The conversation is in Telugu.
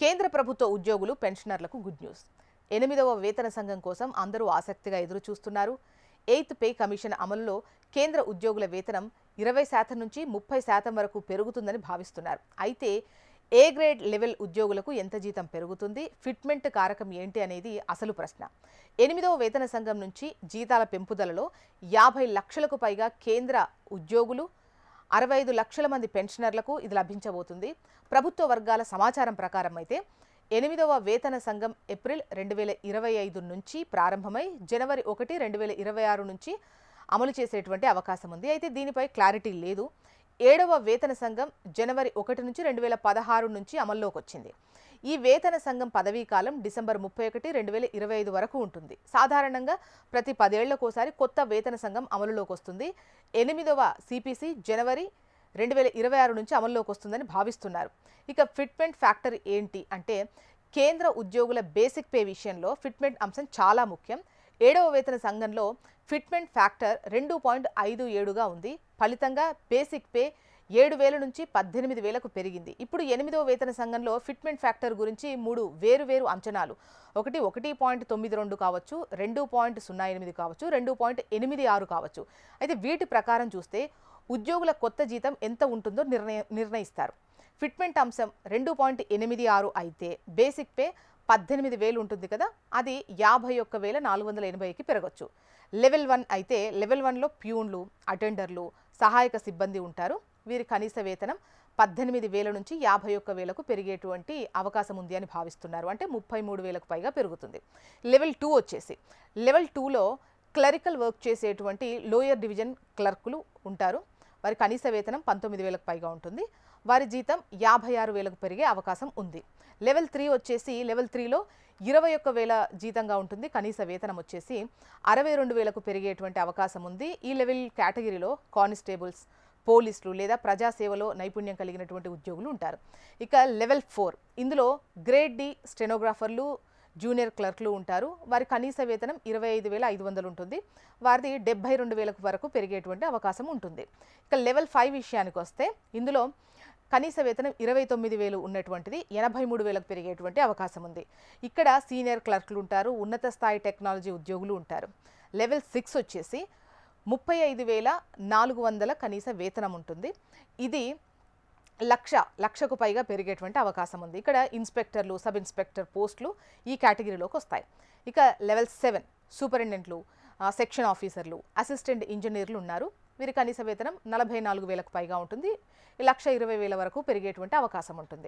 కేంద్ర ప్రభుత్వ ఉద్యోగులు పెన్షనర్లకు గుడ్ న్యూస్. 8వ వేతన సంఘం కోసం అందరూ ఆసక్తిగా ఎదురు చూస్తున్నారు. 8th పే కమిషన్ అమలులో కేంద్ర ఉద్యోగుల వేతనం 20% నుంచి 30% వరకు పెరుగుతుందని భావిస్తున్నారు. అయితే ఏ గ్రేడ్ లెవెల్ ఉద్యోగులకు ఎంత జీతం పెరుగుతుంది, ఫిట్మెంట్ కారకం ఏంటి అనేది అసలు ప్రశ్న. 8వ వేతన సంఘం నుంచి జీతాల పెంపుదలలో 50 లక్షలకు పైగా కేంద్ర ఉద్యోగులు, 65 లక్షల మంది పెన్షనర్లకు ఇది లభించబోతుంది. ప్రభుత్వ వర్గాల సమాచారం ప్రకారం అయితే 8వ వేతన సంఘం ఏప్రిల్ 2025 నుంచి ప్రారంభమై జనవరి 1, 2026 నుంచి అమలు చేసేటువంటి అవకాశం ఉంది. అయితే దీనిపై క్లారిటీ లేదు. 7వ వేతన సంఘం జనవరి 1 నుంచి 2016 నుంచి అమల్లోకి వచ్చింది. ఈ వేతన సంఘం పదవీ కాలం డిసెంబర్ 31, 2025 వరకు ఉంటుంది. సాధారణంగా ప్రతి 10 ఏళ్లకోసారి కొత్త వేతన సంఘం అమలులోకి వస్తుంది. 8వ సిపిసి జనవరి 2026 నుంచి అమల్లోకి వస్తుందని భావిస్తున్నారు. ఇక ఫిట్మెంట్ ఫ్యాక్టర్ ఏంటి అంటే, కేంద్ర ఉద్యోగుల బేసిక్ పే విషయంలో ఫిట్మెంట్ అంశం చాలా ముఖ్యం. 7వ వేతన సంఘంలో ఫిట్మెంట్ ఫ్యాక్టర్ 2.57గా ఉంది. ఫలితంగా బేసిక్ పే 7,000 నుంచి 18,000కు పెరిగింది. ఇప్పుడు 8వ వేతన సంఘంలో ఫిట్మెంట్ ఫ్యాక్టర్ గురించి 3 వేరు అంచనాలు. ఒకటి 1.92 కావచ్చు, 2.08 కావచ్చు, 2.86 కావచ్చు. అయితే వీటి ప్రకారం చూస్తే ఉద్యోగుల కొత్త జీతం ఎంత ఉంటుందో నిర్ణయిస్తారు. ఫిట్మెంట్ అంశం 2.86 అయితే బేసిక్ పే 18,000 ఉంటుంది కదా, అది 51,480కి పెరగచ్చు. లెవెల్ 1 అయితే లెవెల్ 1లో ప్యూన్లు, అటెండర్లు, సహాయక సిబ్బంది ఉంటారు. వీరి కనీస వేతనం 18,000 నుంచి 51,000కు పెరిగేటువంటి అవకాశం ఉంది అని భావిస్తున్నారు. అంటే 33,000కు పైగా పెరుగుతుంది. లెవెల్ 2 వచ్చేసి లెవెల్ 2లో క్లరికల్ వర్క్ చేసేటువంటి లోయర్ డివిజన్ క్లర్కులు ఉంటారు. వారి కనీస వేతనం 19,000కు పైగా ఉంటుంది. వారి జీతం 56,000కు పెరిగే అవకాశం ఉంది. లెవెల్ 3 వచ్చేసి లెవెల్ 3లో 21,000 జీతంగా ఉంటుంది. కనీస వేతనం వచ్చేసి 62,000కు పెరిగేటువంటి అవకాశం ఉంది. ఈ లెవెల్ కేటగిరీలో కానిస్టేబుల్స్, పోలీసులు లేదా ప్రజాసేవలో నైపుణ్యం కలిగినటువంటి ఉద్యోగులు ఉంటారు. ఇక లెవెల్ 4 ఇందులో గ్రేడ్ డి స్టెనోగ్రాఫర్లు, జూనియర్ క్లర్క్లు ఉంటారు. వారి కనీస వేతనం 25,500 ఉంటుంది. వారిది 72,000 వరకు పెరిగేటువంటి అవకాశం ఉంటుంది. ఇక లెవెల్ 5 విషయానికి వస్తే ఇందులో కనీస వేతనం 29,000 ఉన్నటువంటిది 83,000కు పెరిగేటువంటి అవకాశం ఉంది. ఇక్కడ సీనియర్ క్లర్క్లు ఉంటారు, ఉన్నత స్థాయి టెక్నాలజీ ఉద్యోగులు ఉంటారు. లెవెల్ 6 వచ్చేసి 35,400 కనీస వేతనం ఉంటుంది. ఇది లక్షకు పైగా పెరిగేటువంటి అవకాశం ఉంది. ఇక్కడ ఇన్స్పెక్టర్లు, సబ్ ఇన్స్పెక్టర్ పోస్టులు ఈ కేటగిరీలోకి వస్తాయి. ఇక లెవెల్ 7 సూపరింటెండెంట్లు, సెక్షన్ ఆఫీసర్లు, అసిస్టెంట్ ఇంజనీర్లు ఉన్నారు. వీరి కనీస వేతనం 44,000కు పైగా ఉంటుంది. 1,20,000 వరకు పెరిగేటువంటి అవకాశం ఉంటుంది.